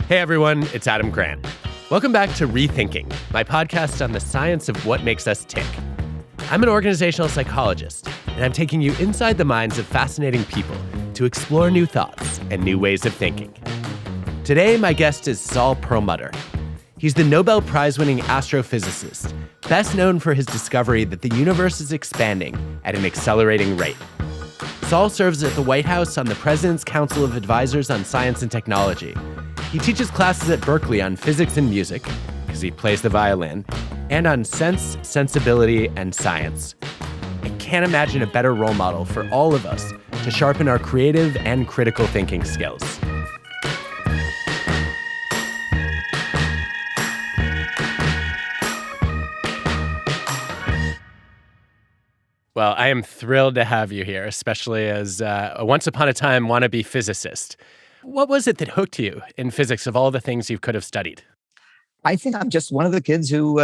Hey everyone, it's Adam Grant. Welcome back to Rethinking, my podcast on the science of what makes us tick. I'm an organizational psychologist, and I'm taking you inside the minds of fascinating people to explore new thoughts and new ways of thinking. Today, my guest is Saul Perlmutter. He's the Nobel Prize-winning astrophysicist, best known for his discovery that the universe is expanding at an accelerating rate. Saul serves at the White House on the President's Council of Advisors on Science and Technology. He teaches classes at Berkeley on physics and music, because he plays the violin, and on sense, sensibility, and science. I can't imagine a better role model for all of us to sharpen our creative and critical thinking skills. Well, I am thrilled to have you here, especially as a once-upon-a-time wannabe physicist. What was it that hooked you in physics of all the things you could have studied? I think I'm just one of the kids who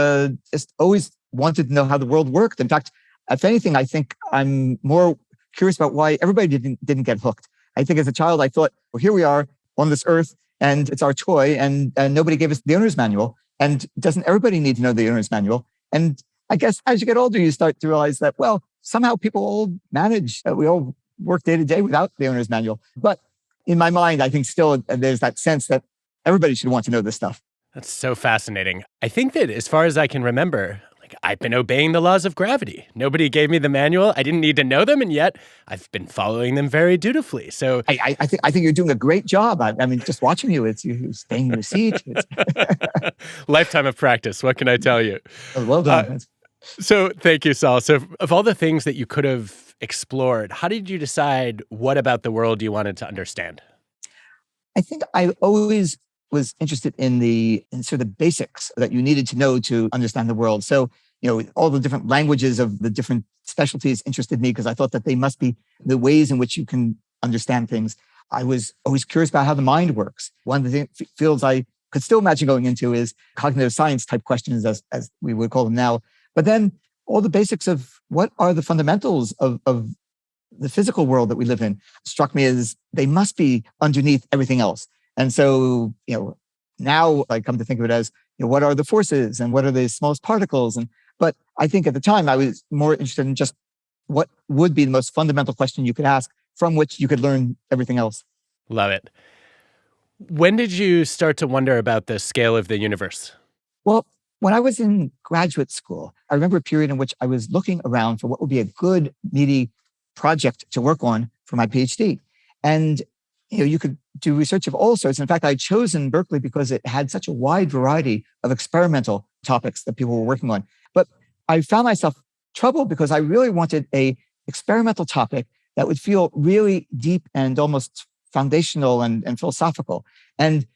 just always wanted to know how the world worked. In fact, if anything, I think I'm more curious about why everybody didn't get hooked. I think as a child, I thought, well, here we are on this earth, and it's our toy, and nobody gave us the owner's manual. And doesn't everybody need to know the owner's manual? And I guess as you get older, you start to realize that, well, somehow people all manage. We all work day to day without the owner's manual. But in my mind, I think still there's that sense that everybody should want to know this stuff. That's so fascinating. I think that as far as I can remember, I've been obeying the laws of gravity. Nobody gave me the manual. I didn't need to know them, and yet I've been following them very dutifully. So I think you're doing a great job. I mean, just watching you, it's you staying in your seat. Lifetime of practice. What can I tell you? Well done. So thank you, Saul. So of all the things that you could have explored, how did you decide what about the world you wanted to understand? I think I always was interested in sort of the basics that you needed to know to understand the world. So, all the different languages of the different specialties interested me because I thought that they must be the ways in which you can understand things. I was always curious about how the mind works. One of the fields I could still imagine going into is cognitive science type questions, as we would call them now. But then all the basics of what are the fundamentals of the physical world that we live in struck me as they must be underneath everything else. And so, now I come to think of it as, what are the forces and what are the smallest particles? But I think at the time I was more interested in just what would be the most fundamental question you could ask from which you could learn everything else. Love it. When did you start to wonder about the scale of the universe? Well, when I was in graduate school, I remember a period in which I was looking around for what would be a good, meaty project to work on for my PhD. And, you could do research of all sorts. In fact, I'd chosen Berkeley because it had such a wide variety of experimental topics that people were working on. But I found myself troubled because I really wanted a experimental topic that would feel really deep and almost foundational and philosophical. And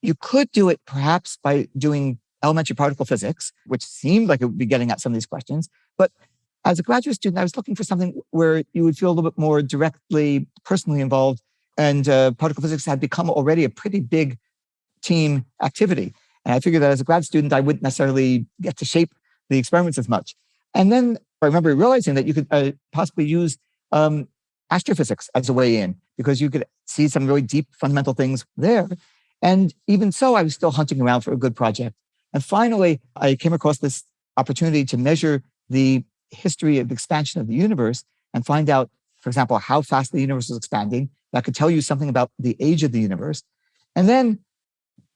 you could do it perhaps by doing elementary particle physics, which seemed like it would be getting at some of these questions. But as a graduate student, I was looking for something where you would feel a little bit more directly, personally involved. And particle physics had become already a pretty big team activity. And I figured that as a grad student, I wouldn't necessarily get to shape the experiments as much. And then I remember realizing that you could possibly use astrophysics as a way in, because you could see some really deep fundamental things there. And even so, I was still hunting around for a good project. And finally, I came across this opportunity to measure the history of expansion of the universe and find out, for example, how fast the universe was expanding. That could tell you something about the age of the universe. And then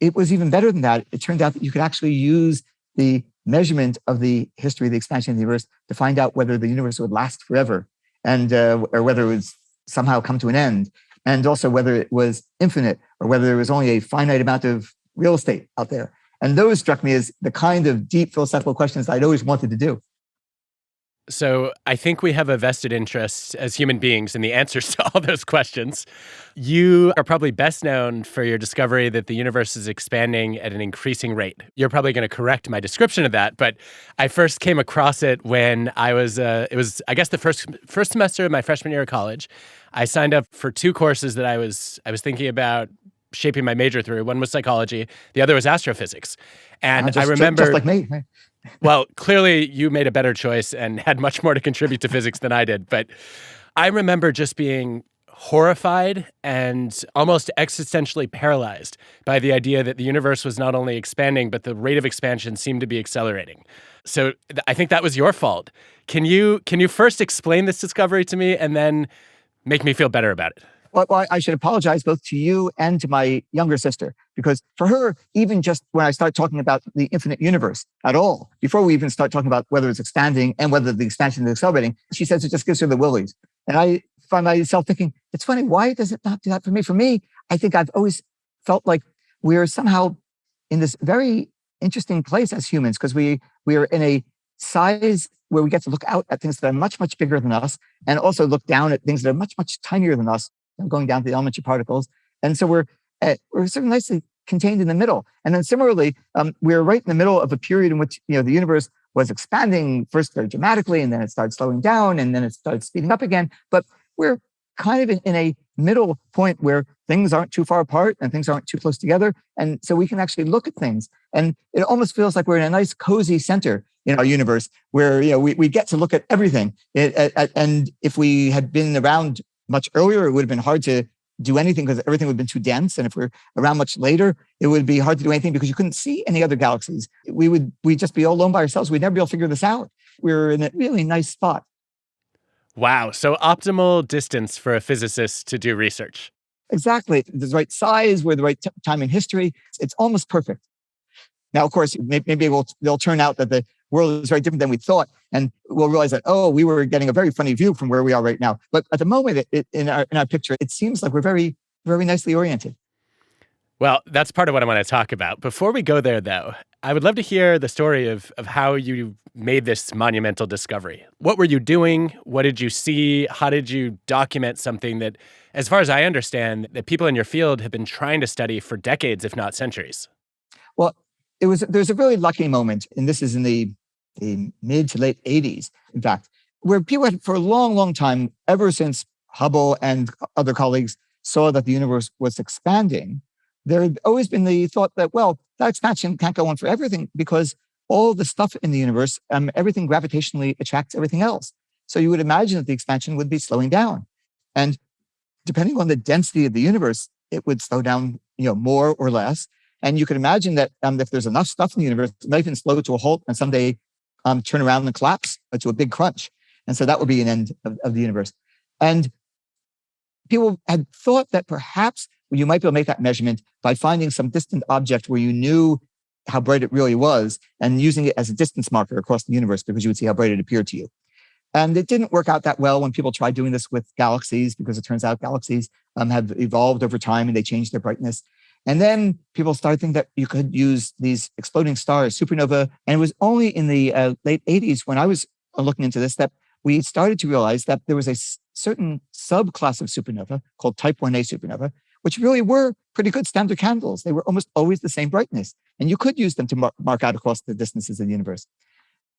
it was even better than that. It turned out that you could actually use the measurement of the history of the expansion of the universe to find out whether the universe would last forever and or whether it would somehow come to an end, and also whether it was infinite or whether there was only a finite amount of real estate out there. And those struck me as the kind of deep philosophical questions I'd always wanted to do. So I think we have a vested interest as human beings in the answers to all those questions. You are probably best known for your discovery that the universe is expanding at an increasing rate. You're probably going to correct my description of that, but I first came across it when I was, it was, I guess, the first semester of my freshman year of college. I signed up for two courses that I was thinking about shaping my major through. One was psychology. The other was astrophysics. And I remember... Just like me. Well, clearly you made a better choice and had much more to contribute to physics than I did. But I remember just being horrified and almost existentially paralyzed by the idea that the universe was not only expanding, but the rate of expansion seemed to be accelerating. So I think that was your fault. Can you first explain this discovery to me and then make me feel better about it? Well, I should apologize both to you and to my younger sister, because for her, even just when I start talking about the infinite universe at all, before we even start talking about whether it's expanding and whether the expansion is accelerating, she says it just gives her the willies. And I find myself thinking, it's funny, why does it not do that for me? For me, I think I've always felt like we're somehow in this very interesting place as humans, because we are in a size where we get to look out at things that are much, much bigger than us, and also look down at things that are much, much tinier than us, going down to the elementary particles. And so we're sort of nicely contained in the middle. And then similarly, we're right in the middle of a period in which, the universe was expanding first very dramatically, and then it started slowing down, and then it started speeding up again. But we're kind of in a middle point where things aren't too far apart and things aren't too close together. And so we can actually look at things. And it almost feels like we're in a nice, cozy center in our universe where, we get to look at everything. And if we had been around much earlier, it would have been hard to do anything because everything would have been too dense. And if we're around much later, it would be hard to do anything because you couldn't see any other galaxies. We'd just be all alone by ourselves. We'd never be able to figure this out. We're in a really nice spot. Wow. So optimal distance for a physicist to do research. Exactly. The right size, we're the right time in history. It's almost perfect. Now, of course, maybe they'll turn out that the world is very different than we thought. And we'll realize that, we were getting a very funny view from where we are right now. But at the moment, in our picture, it seems like we're very, very nicely oriented. Well, that's part of what I want to talk about. Before we go there, though, I would love to hear the story of how you made this monumental discovery. What were you doing? What did you see? How did you document something that, as far as I understand, that people in your field have been trying to study for decades, if not centuries? Well, there's a really lucky moment, and this is in the mid to late 80s, in fact, where people had for a long, long time, ever since Hubble and other colleagues saw that the universe was expanding, there had always been the thought that, that expansion can't go on for everything because all the stuff in the universe, everything gravitationally attracts everything else. So you would imagine that the expansion would be slowing down. And depending on the density of the universe, it would slow down, more or less. And you can imagine that if there's enough stuff in the universe, it might even slow to a halt and someday turn around and collapse to a big crunch. And so that would be an end of the universe. And people had thought that perhaps you might be able to make that measurement by finding some distant object where you knew how bright it really was and using it as a distance marker across the universe because you would see how bright it appeared to you. And it didn't work out that well when people tried doing this with galaxies, because it turns out galaxies have evolved over time and they changed their brightness. And then people started thinking that you could use these exploding stars, supernova. And it was only in the late 80s when I was looking into this that we started to realize that there was a certain subclass of supernova called type 1a supernova, which really were pretty good standard candles. They were almost always the same brightness. And you could use them to mark out across the distances of the universe.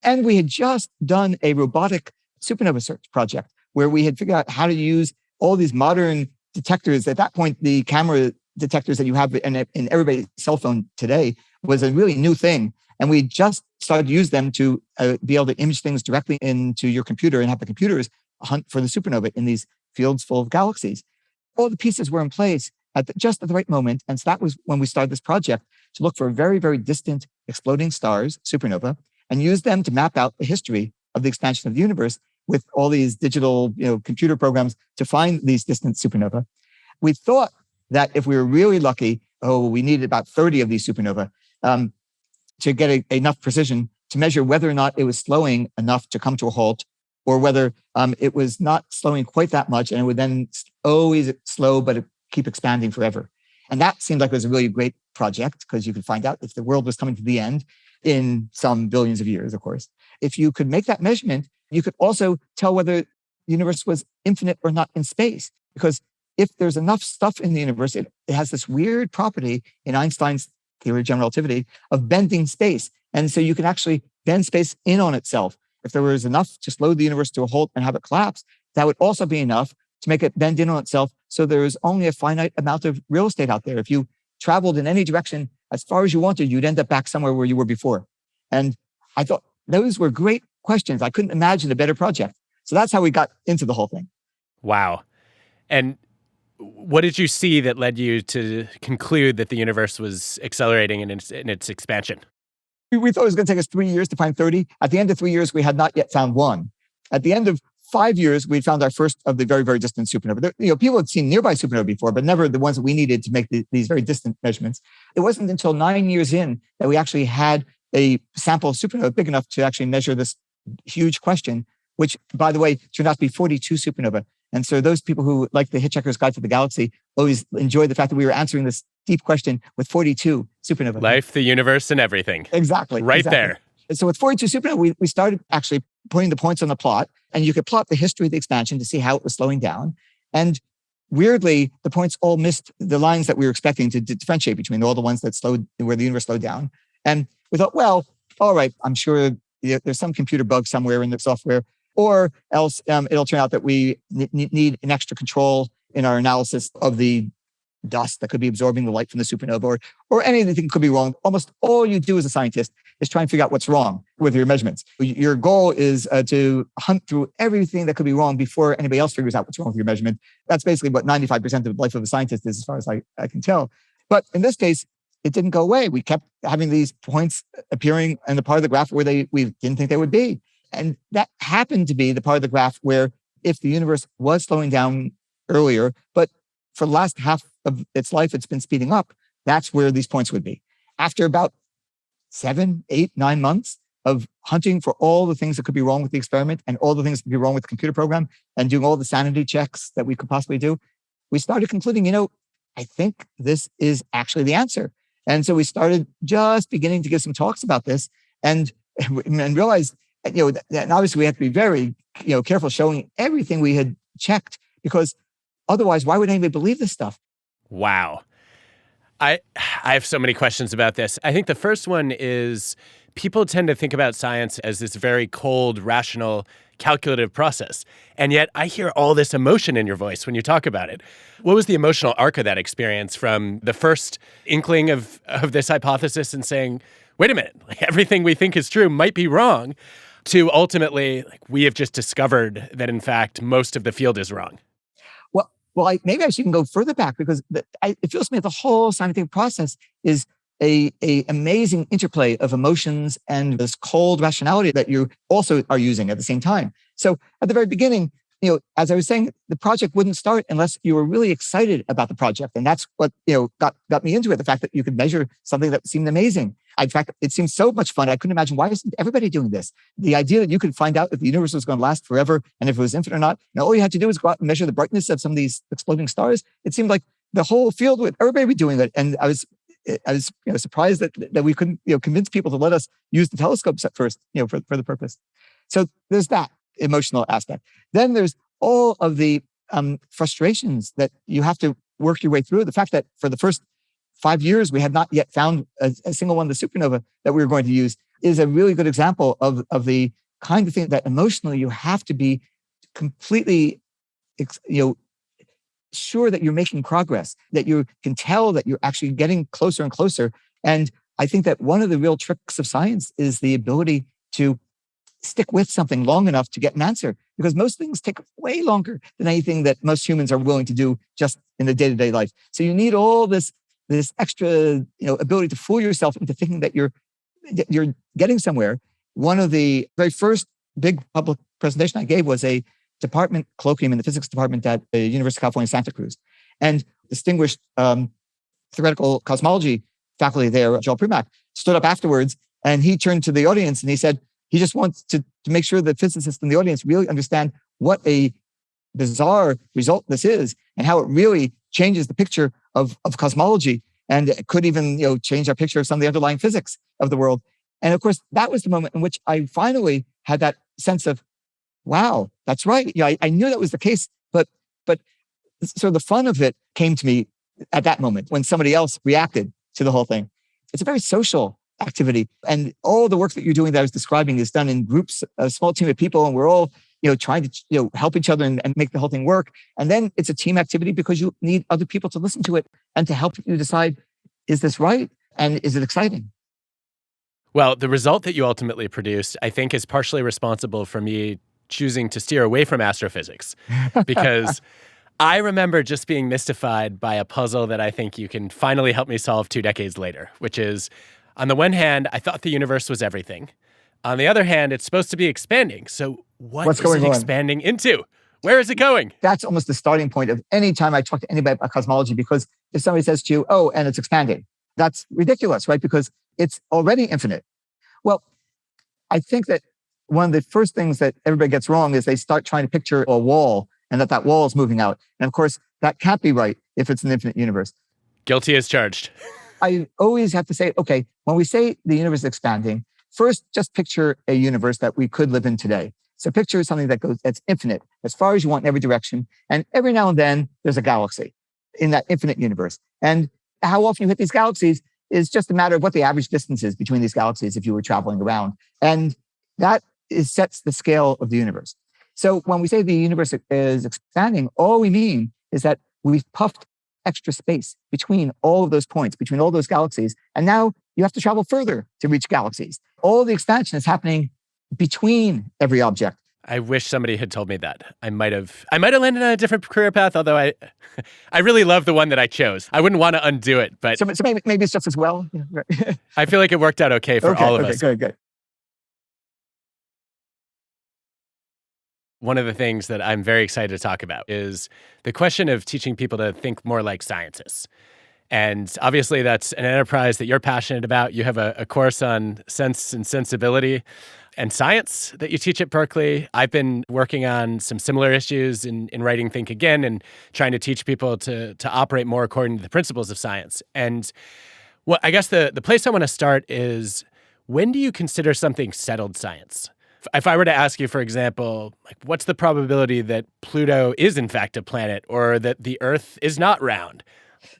And we had just done a robotic supernova search project where we had figured out how to use all these modern detectors. At that point, the camera detectors that you have in everybody's cell phone today was a really new thing. And we just started to use them to be able to image things directly into your computer and have the computers hunt for the supernova in these fields full of galaxies. All the pieces were in place just at the right moment. And so that was when we started this project to look for very, very distant exploding stars, supernova, and use them to map out the history of the expansion of the universe with all these digital, computer programs to find these distant supernova. We thought that if we were really lucky, we needed about 30 of these supernova to get enough precision to measure whether or not it was slowing enough to come to a halt, or whether it was not slowing quite that much and it would then always slow, but it keep expanding forever. And that seemed like it was a really great project because you could find out if the world was coming to the end in some billions of years, of course. If you could make that measurement, you could also tell whether the universe was infinite or not in space. Because if there's enough stuff in the universe, it has this weird property in Einstein's theory of general relativity of bending space. And so you can actually bend space in on itself. If there was enough to slow the universe to a halt and have it collapse, that would also be enough to make it bend in on itself. So there is only a finite amount of real estate out there. If you traveled in any direction as far as you wanted, you'd end up back somewhere where you were before. And I thought those were great questions. I couldn't imagine a better project. So that's how we got into the whole thing. Wow. And what did you see that led you to conclude that the universe was accelerating in its expansion? We thought it was going to take us 3 years to find 30. At the end of 3 years, we had not yet found one. At the end of 5 years, we found our first of the very, very distant supernova. People had seen nearby supernova before, but never the ones that we needed to make these very distant measurements. It wasn't until 9 years in that we actually had a sample of supernova big enough to actually measure this huge question, which, by the way, turned out to be 42 supernova. And so those people who like the Hitchhiker's Guide to the Galaxy always enjoyed the fact that we were answering this deep question with 42 supernova. Life, the universe, and everything. Exactly. There. So with 42 supernova, we started actually putting the points on the plot, and you could plot the history of the expansion to see how it was slowing down. And weirdly, the points all missed the lines that we were expecting to differentiate between all the ones that slowed, where the universe slowed down. And we thought, well, all right, I'm sure there's some computer bug somewhere in the software, or else it'll turn out that we need an extra control in our analysis of the dust that could be absorbing the light from the supernova, or anything could be wrong. Almost all you do as a scientist is try and figure out what's wrong with your measurements. Your goal is to hunt through everything that could be wrong before anybody else figures out what's wrong with your measurement. That's basically what 95% of the life of a scientist is, as far as I can tell. But in this case, it didn't go away. We kept having these points appearing in the part of the graph where we didn't think they would be. And that happened to be the part of the graph where, if the universe was slowing down earlier, but for the last half of its life, it's been speeding up, that's where these points would be. After about 7, 8, 9 months of hunting for all the things that could be wrong with the experiment and all the things that could be wrong with the computer program and doing all the sanity checks that we could possibly do, we started concluding, I think this is actually the answer. And so we started just beginning to give some talks about this and realized, that obviously we have to be very, careful showing everything we had checked, because otherwise, why would anybody believe this stuff? Wow. I have so many questions about this. I think the first one is, people tend to think about science as this very cold, rational, calculative process. And yet I hear all this emotion in your voice when you talk about it. What was the emotional arc of that experience, from the first inkling of this hypothesis and saying, wait a minute, everything we think is true might be wrong, to ultimately, we have just discovered that, in fact, most of the field is wrong? Well, maybe I should even go further back, because it feels to me that the whole scientific process is a amazing interplay of emotions and this cold rationality that you also are using at the same time. So at the very beginning, as I was saying, the project wouldn't start unless you were really excited about the project. And that's what, got me into it. The fact that you could measure something that seemed amazing. In fact, it seemed so much fun. I couldn't imagine, why isn't everybody doing this? The idea that you could find out if the universe was going to last forever and if it was infinite or not. All you had to do was go out and measure the brightness of some of these exploding stars. It seemed like the whole field would, everybody would be doing it. And I was surprised that we couldn't, convince people to let us use the telescopes at first, for the purpose. So there's that emotional aspect. Then there's all of the frustrations that you have to work your way through. The fact that for the first 5 years, we had not yet found a single one of the supernova that we were going to use is a really good example of the kind of thing that emotionally you have to be completely, sure that you're making progress, that you can tell that you're actually getting closer and closer. And I think that one of the real tricks of science is the ability to stick with something long enough to get an answer, because most things take way longer than anything that most humans are willing to do just in the day-to-day life. So you need all this extra, ability to fool yourself into thinking that you're getting somewhere. One of the very first big public presentation I gave was a department colloquium in the physics department at the University of California, Santa Cruz. And distinguished theoretical cosmology faculty there, Saul Perlmutter, stood up afterwards, and he turned to the audience and he said, he just wants to make sure that physicists in the audience really understand what a bizarre result this is and how it really changes the picture of cosmology, and it could even change our picture of some of the underlying physics of the world. And of course, that was the moment in which I finally had that sense of, wow, that's right. I knew that was the case, but so the fun of it came to me at that moment when somebody else reacted to the whole thing. It's a very social activity, and all the work that you're doing that I was describing is done in groups, a small team of people, and we're all trying to help each other and make the whole thing work. And then it's a team activity because you need other people to listen to it and to help you decide, is this right? And is it exciting? Well, the result that you ultimately produced, I think, is partially responsible for me choosing to steer away from astrophysics, because I remember just being mystified by a puzzle that I think you can finally help me solve 2 decades later, which is, on the one hand, I thought the universe was everything. On the other hand, it's supposed to be expanding. So What's is going it on? expanding into? Where is it going? That's almost the starting point of any time I talk to anybody about cosmology, because if somebody says to you, oh, and it's expanding, that's ridiculous, right? Because it's already infinite. Well, I think that one of the first things that everybody gets wrong is they start trying to picture a wall and that wall is moving out. And of course, that can't be right if it's an infinite universe. Guilty as charged. I always have to say, okay, when we say the universe is expanding, first, just picture a universe that we could live in today. So picture something that's infinite, as far as you want in every direction. And every now and then, there's a galaxy in that infinite universe. And how often you hit these galaxies is just a matter of what the average distance is between these galaxies if you were traveling around. And that sets the scale of the universe. So when we say the universe is expanding, all we mean is that we've puffed extra space between all of those points, between all those galaxies. And now you have to travel further to reach galaxies. All the expansion is happening between every object. I wish somebody had told me that. I might have landed on a different career path, although I really love the one that I chose. I wouldn't want to undo it, but so maybe it's just as well. I feel like it worked out okay for all of us. Good. One of the things that I'm very excited to talk about is the question of teaching people to think more like scientists. And obviously, that's an enterprise that you're passionate about. You have a course on sense and sensibility and science that you teach at Berkeley. I've been working on some similar issues in writing Think Again and trying to teach people to operate more according to the principles of science. And well, I guess the place I want to start is, when do you consider something settled science? If I were to ask you, for example, like, what's the probability that Pluto is in fact a planet, or that the Earth is not round?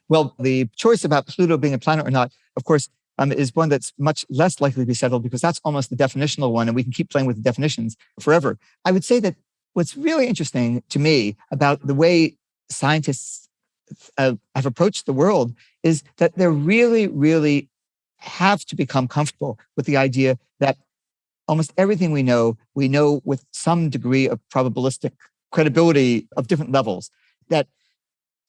Well, the choice about Pluto being a planet or not, of course, is one that's much less likely to be settled, because that's almost the definitional one, and we can keep playing with the definitions forever. I would say that what's really interesting to me about the way scientists have approached the world is that they really, really have to become comfortable with the idea that almost everything we know with some degree of probabilistic credibility of different levels, that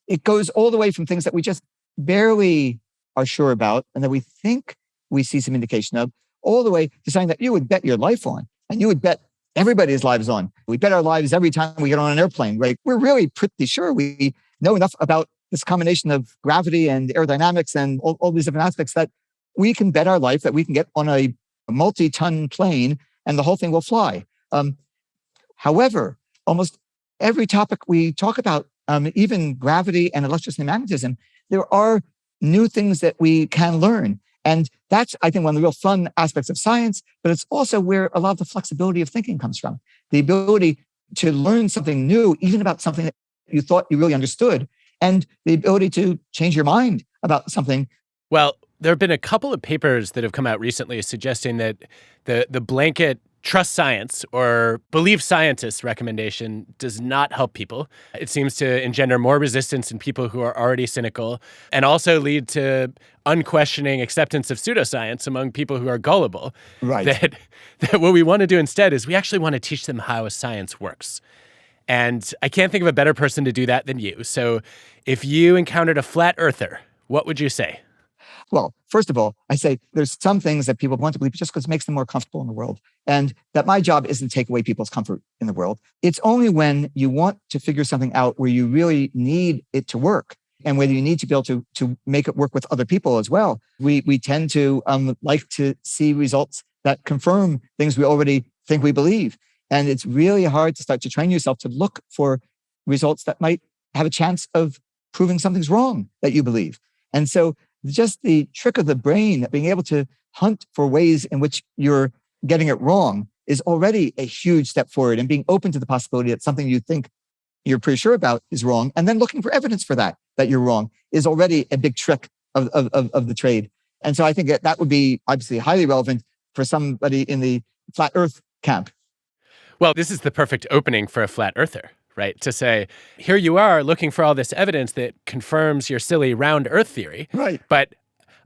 it goes all the way from things that we just barely are sure about and that we think we see some indication of, all the way to something that you would bet your life on, and you would bet everybody's lives on. We bet our lives every time we get on an airplane, right? We're really pretty sure we know enough about this combination of gravity and aerodynamics and all these different aspects that we can bet our life that we can get on a multi-ton plane and the whole thing will fly. However, almost every topic we talk about, even gravity and electricity and magnetism, there are new things that we can learn. And that's, I think, one of the real fun aspects of science, but it's also where a lot of the flexibility of thinking comes from. The ability to learn something new, even about something that you thought you really understood, and the ability to change your mind about something. Well, there have been a couple of papers that have come out recently suggesting that the blanket trust science or believe scientists recommendation does not help people. It seems to engender more resistance in people who are already cynical, and also lead to unquestioning acceptance of pseudoscience among people who are gullible. Right. That what we want to do instead is we actually want to teach them how science works. And I can't think of a better person to do that than you. So if you encountered a flat earther, what would you say? Well, first of all, I say there's some things that people want to believe just because it makes them more comfortable in the world. And that my job isn't to take away people's comfort in the world. It's only when you want to figure something out where you really need it to work, and whether you need to be able to make it work with other people as well. We tend to like to see results that confirm things we already think we believe. And it's really hard to start to train yourself to look for results that might have a chance of proving something's wrong that you believe. And so just the trick of the brain, being able to hunt for ways in which you're getting it wrong, is already a huge step forward. And being open to the possibility that something you think you're pretty sure about is wrong, and then looking for evidence for that you're wrong, is already a big trick of the trade. And so I think that would be obviously highly relevant for somebody in the flat earth camp. Well, this is the perfect opening for a flat earther, right? To say, here you are looking for all this evidence that confirms your silly round earth theory. Right. But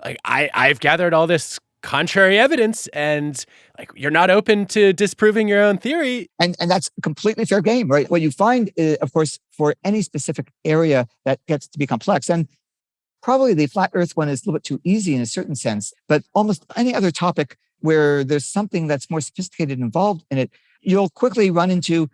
like, I've gathered all this contrary evidence and like you're not open to disproving your own theory. And that's completely fair game, right? What you find, of course, for any specific area that gets to be complex, and probably the flat earth one is a little bit too easy in a certain sense, but almost any other topic where there's something that's more sophisticated involved in it, you'll quickly run into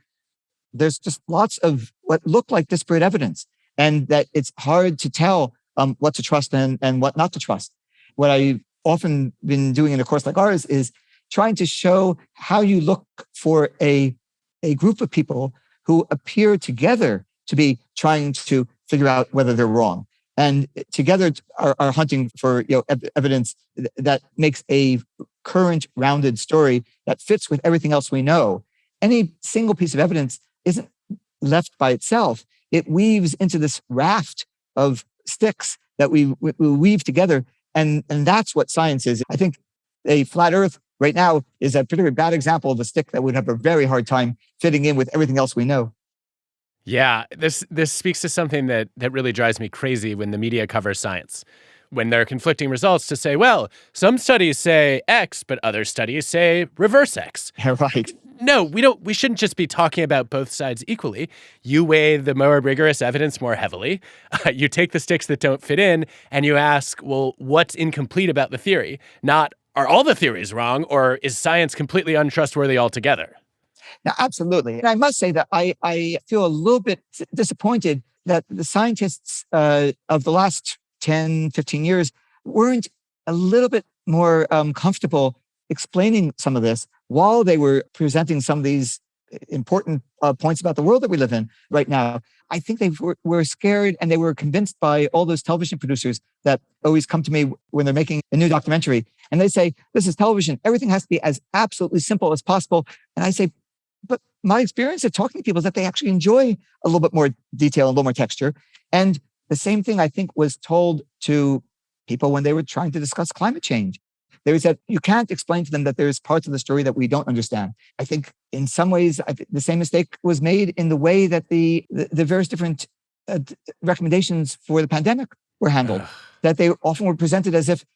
there's just lots of what look like disparate evidence, and that it's hard to tell what to trust and what not to trust. What I've often been doing in a course like ours is trying to show how you look for a group of people who appear together to be trying to figure out whether they're wrong, and together are hunting for evidence that makes a current rounded story that fits with everything else we know. Any single piece of evidence isn't left by itself. It weaves into this raft of sticks that we weave together. And that's what science is. I think a flat earth right now is a particularly bad example of a stick that would have a very hard time fitting in with everything else we know. Yeah, this speaks to something that really drives me crazy when the media covers science. When there are conflicting results to say, well, some studies say X, but other studies say reverse X. Yeah, right. No, we shouldn't just be talking about both sides equally. You weigh the more rigorous evidence more heavily. You take the sticks that don't fit in and you ask, well, what's incomplete about the theory? Not, are all the theories wrong, or is science completely untrustworthy altogether? Now, absolutely. And I must say that I feel a little bit disappointed that the scientists of the last 10, 15 years weren't a little bit more comfortable explaining some of this while they were presenting some of these important points about the world that we live in right now. I think they were scared, and they were convinced by all those television producers that always come to me when they're making a new documentary. And they say, this is television. Everything has to be as absolutely simple as possible. And I say, but my experience of talking to people is that they actually enjoy a little bit more detail, a little more texture. And the same thing I think was told to people when they were trying to discuss climate change. They said, you can't explain to them that there's parts of the story that we don't understand. I think in some ways, the same mistake was made in the way that the various different recommendations for the pandemic were handled, that they often were presented as if,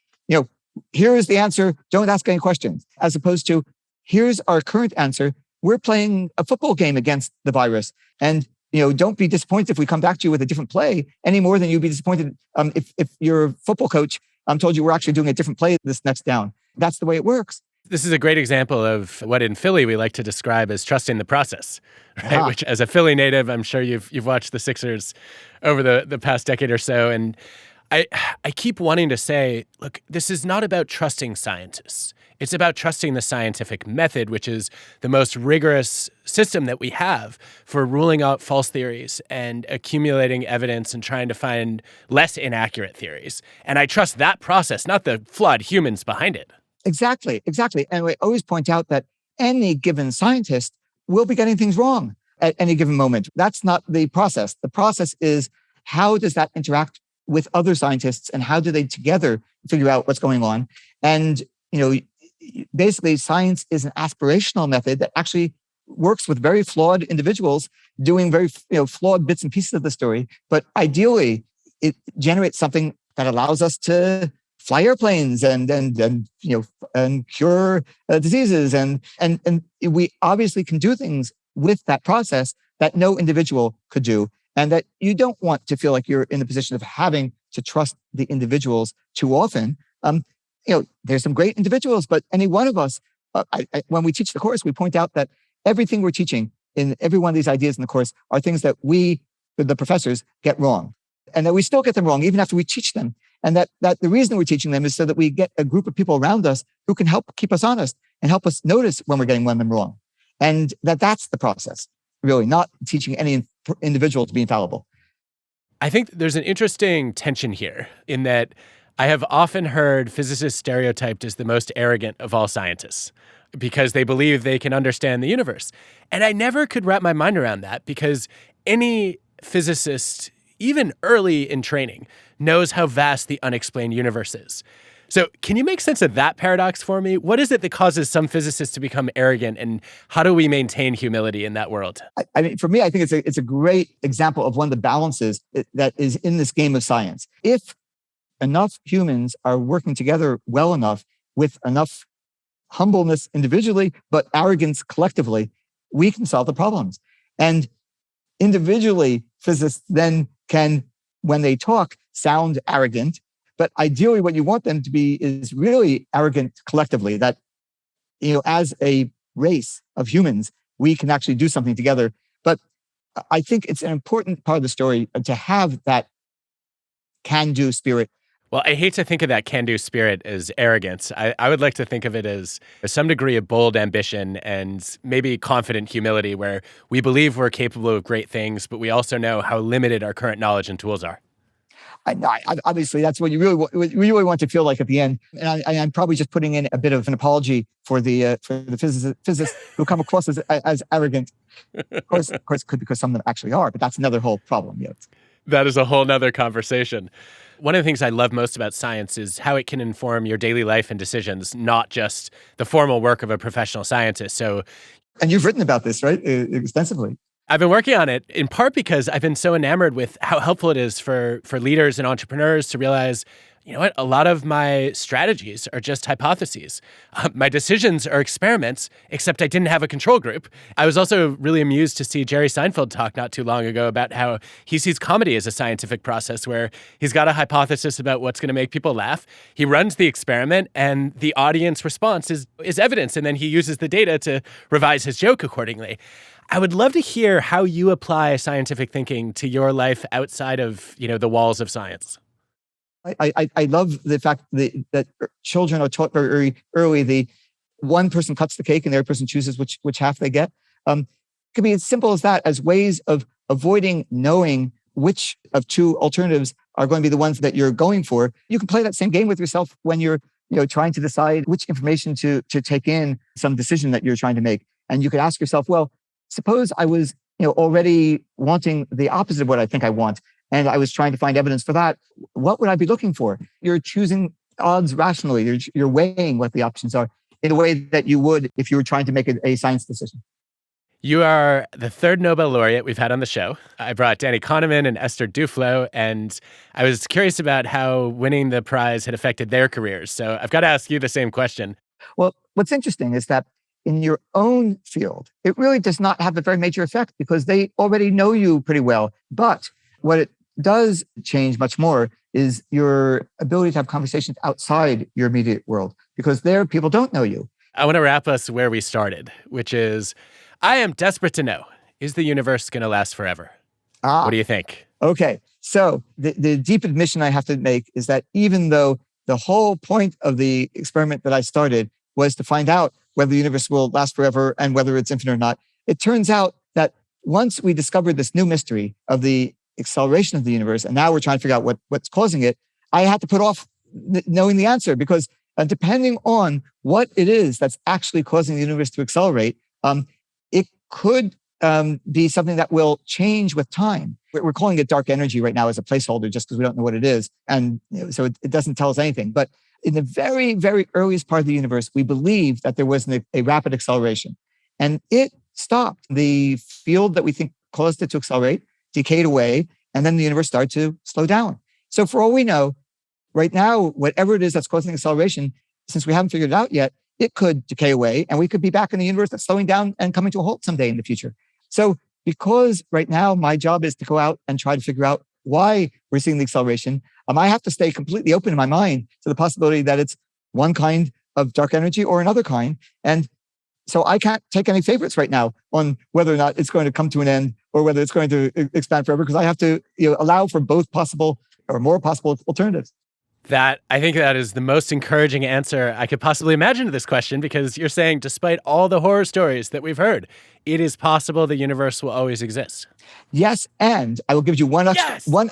here is the answer, don't ask any questions, as opposed to, here's our current answer. We're playing a football game against the virus. And, don't be disappointed if we come back to you with a different play any more than you'd be disappointed if your football coach told you we're actually doing a different play this next down. That's the way it works. This is a great example of what in Philly we like to describe as trusting the process, right? Which, as a Philly native, I'm sure you've watched the Sixers over the past decade or so. And I keep wanting to say, look, this is not about trusting scientists. It's about trusting the scientific method, which is the most rigorous system that we have for ruling out false theories and accumulating evidence and trying to find less inaccurate theories. And I trust that process, not the flawed humans behind it. Exactly. And we always point out that any given scientist will be getting things wrong at any given moment. That's not the process. The process is, how does that interact with other scientists, and how do they together figure out what's going on? And, basically, science is an aspirational method that actually works with very flawed individuals doing very flawed bits and pieces of the story. But ideally, it generates something that allows us to fly airplanes and cure diseases. And we obviously can do things with that process that no individual could do. And that you don't want to feel like you're in the position of having to trust the individuals too often. There's some great individuals, but any one of us, when we teach the course, we point out that everything we're teaching in every one of these ideas in the course are things that we, the professors, get wrong. And that we still get them wrong even after we teach them. And that the reason we're teaching them is so that we get a group of people around us who can help keep us honest and help us notice when we're getting one of them wrong. And that's the process, really, not teaching any individual to be infallible. I think there's an interesting tension here in that I have often heard physicists stereotyped as the most arrogant of all scientists because they believe they can understand the universe. And I never could wrap my mind around that, because any physicist, even early in training, knows how vast the unexplained universe is. So can you make sense of that paradox for me? What is it that causes some physicists to become arrogant, and how do we maintain humility in that world? I mean, for me, I think it's a great example of one of the balances that is in this game of science. If enough humans are working together well enough, with enough humbleness individually, but arrogance collectively, we can solve the problems. And individually, physicists then can, when they talk, sound arrogant. But ideally, what you want them to be is really arrogant collectively, that, as a race of humans, we can actually do something together. But I think it's an important part of the story to have that can-do spirit. Well, I hate to think of that can-do spirit as arrogance. I would like to think of it as some degree of bold ambition and maybe confident humility, where we believe we're capable of great things, but we also know how limited our current knowledge and tools are. Obviously, that's what you really want to feel like at the end. And I'm probably just putting in a bit of an apology for the physicists who come across as arrogant. Of course, could because some of them actually are, but that's another whole problem. Yeah. That is a whole nother conversation. One of the things I love most about science is how it can inform your daily life and decisions, not just the formal work of a professional scientist. And you've written about this, right? Extensively. I've been working on it in part because I've been so enamored with how helpful it is for leaders and entrepreneurs to realize, you know what, a lot of my strategies are just hypotheses. My decisions are experiments, except I didn't have a control group. I was also really amused to see Jerry Seinfeld talk not too long ago about how he sees comedy as a scientific process where he's got a hypothesis about what's going to make people laugh. He runs the experiment and the audience response is evidence. And then he uses the data to revise his joke accordingly. I would love to hear how you apply scientific thinking to your life outside of, the walls of science. I love the fact that children are taught very early, the one person cuts the cake and the other person chooses which half they get. It could be as simple as that, as ways of avoiding knowing which of two alternatives are going to be the ones that you're going for. You can play that same game with yourself when you're trying to decide which information to take in some decision that you're trying to make. And you could ask yourself, well, suppose I was already wanting the opposite of what I think I want, and I was trying to find evidence for that. What would I be looking for? You're choosing odds rationally. You're weighing what the options are in a way that you would if you were trying to make a science decision. You are the third Nobel laureate we've had on the show. I brought Danny Kahneman and Esther Duflo, and I was curious about how winning the prize had affected their careers. So I've got to ask you the same question. Well, what's interesting is that in your own field, it really does not have a very major effect because they already know you pretty well. But what it does change much more is your ability to have conversations outside your immediate world, because there people don't know you. I want to wrap us where we started, which is, I am desperate to know, is the universe going to last forever? What do you think? Okay. So the deep admission I have to make is that even though the whole point of the experiment that I started was to find out whether the universe will last forever and whether it's infinite or not, it turns out that once we discovered this new mystery of the acceleration of the universe, and now we're trying to figure out what's causing it, I had to put off knowing the answer, because depending on what it is that's actually causing the universe to accelerate, it could be something that will change with time. We're calling it dark energy right now as a placeholder just because we don't know what it is. And so it doesn't tell us anything. But in the very, very earliest part of the universe, we believed that there was a rapid acceleration. And it stopped. The field that we think caused it to accelerate decayed away, and then the universe started to slow down. So for all we know, right now, whatever it is that's causing acceleration, since we haven't figured it out yet, it could decay away, and we could be back in the universe that's slowing down and coming to a halt someday in the future. So because right now my job is to go out and try to figure out why we're seeing the acceleration, I have to stay completely open in my mind to the possibility that it's one kind of dark energy or another kind. And so I can't take any favorites right now on whether or not it's going to come to an end or whether it's going to expand forever, because I have to allow for both possible or more possible alternatives. I think that is the most encouraging answer I could possibly imagine to this question, because you're saying, despite all the horror stories that we've heard, it is possible the universe will always exist. Yes, and I will give you one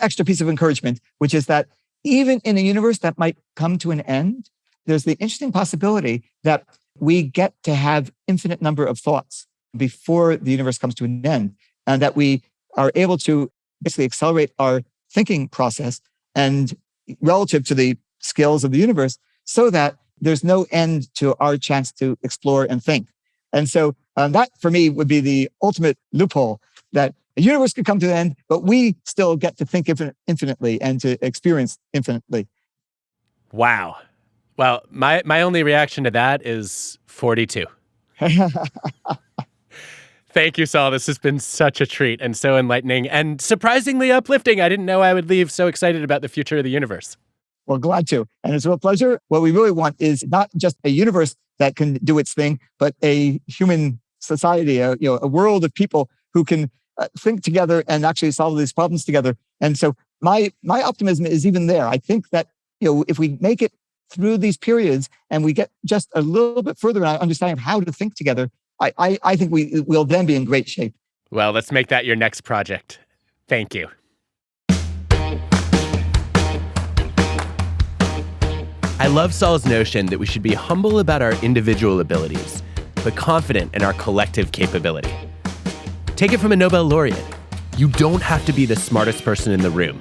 extra piece of encouragement, which is that even in a universe that might come to an end, there's the interesting possibility that we get to have infinite number of thoughts before the universe comes to an end, and that we are able to basically accelerate our thinking process and relative to the scales of the universe, so that there's no end to our chance to explore and think. And so that for me would be the ultimate loophole, that a universe could come to an end, but we still get to think infinitely and to experience infinitely. Wow. Well, my only reaction to that is 42. Thank you, Saul. This has been such a treat and so enlightening and surprisingly uplifting. I didn't know I would leave so excited about the future of the universe. Well, glad to. And it's a real pleasure. What we really want is not just a universe that can do its thing, but a human society, a world of people who can think together and actually solve these problems together. And so my optimism is even there. I think that, if we make it through these periods and we get just a little bit further in our understanding of how to think together, I think we'll then be in great shape. Well, let's make that your next project. Thank you. I love Saul's notion that we should be humble about our individual abilities, but confident in our collective capability. Take it from a Nobel laureate. You don't have to be the smartest person in the room.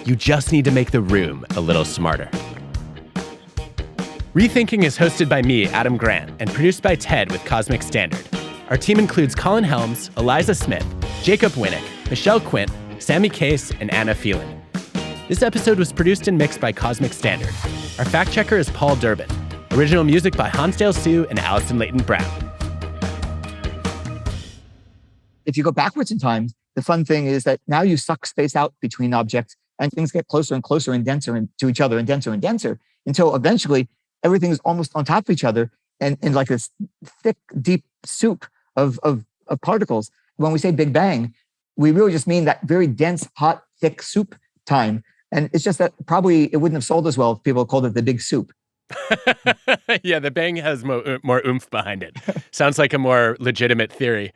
You just need to make the room a little smarter. Rethinking is hosted by me, Adam Grant, and produced by Ted with Cosmic Standard. Our team includes Colin Helms, Eliza Smith, Jacob Winnick, Michelle Quint, Sammy Case, and Anna Phelan. This episode was produced and mixed by Cosmic Standard. Our fact checker is Paul Durbin. Original music by Hansdale Sue and Allison Leighton Brown. If you go backwards in time, the fun thing is that now you suck space out between objects and things get closer and closer and denser to each other and denser until eventually everything is almost on top of each other and in like this thick, deep soup of particles. When we say Big Bang, we really just mean that very dense, hot, thick soup time. And it's just that probably it wouldn't have sold as well if people called it the Big Soup. Yeah, the bang has more oomph behind it. Sounds like a more legitimate theory.